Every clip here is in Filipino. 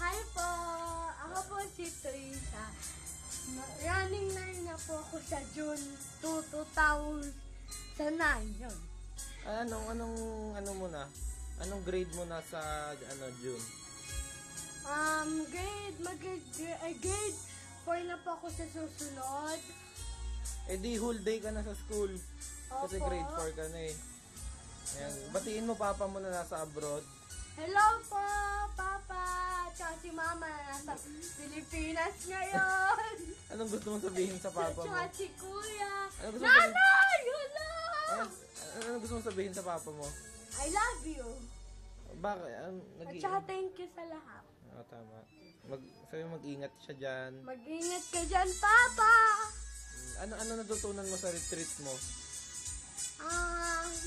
Hi po! Ako po si Teresa. Running na po ako sa June 2, 2009. Yun. Anong mo na? Anong grade mo na sa June? Grade 4 na po ako sa susunod. Eh di whole day ka na sa school. Kasi Opo. grade 4 ka na eh. Ayan. Batiin mo papa mo na nasa abroad. Hello po, Papa! Tsaka si Mama na nasa Pilipinas ngayon. Anong gusto mong sabihin sa papa mo? Tsaka si Kuya. Ano gusto mong Nanay! Hello! Anong gusto mong sabihin sa papa mo? I love you. Bakit? At tsaka thank you sa lahat. Tama. Sabi mag-ingat siya dyan. Mag-ingat ka dyan, Papa! Ano natutunan mo sa retreat mo?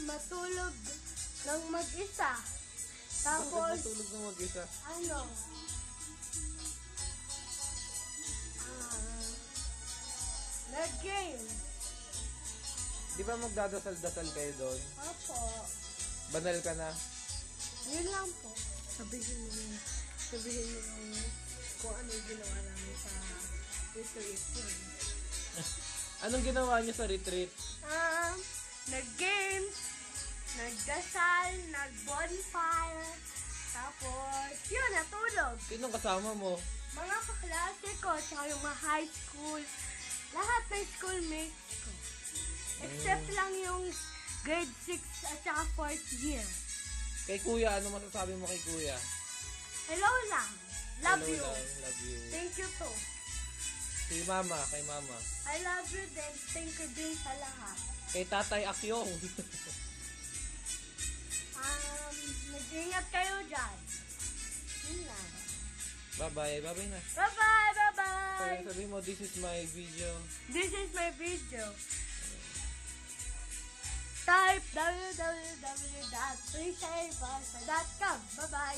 Matulog ng mag-isa. Bakit Tapos, matulog ng mag-isa? nag-game. Di ba magdadasal-dasal kayo doon? Opo. Banal ka na? Yun lang po. Sabihin mo kung ano yung ginawa namin sa retreat yun. Anong ginawa niyo sa retreat? Nag-games, nagdasal, nag-bonfire, tapos, yun, natulog. Sinong kasama mo? Mga kaklase ko, tsaka yung mga high school, lahat ng schoolmates ko. Except lang yung grade 6 at saka 4th year. Kay kuya, ano masasabi mo kay kuya? Hello lang. Love Hello you. lang, love you. Thank you to. Si mama, kay mama. I love you din. Thank you din sa lahat. Kay tatay Akyong. Mag-ingat kayo dyan. Yun lang. Bye-bye. Bye-bye na. Bye-bye! Bye-bye! Sabi mo, this is my video. This is my video. Type www.3saibasa.com. Bye-bye!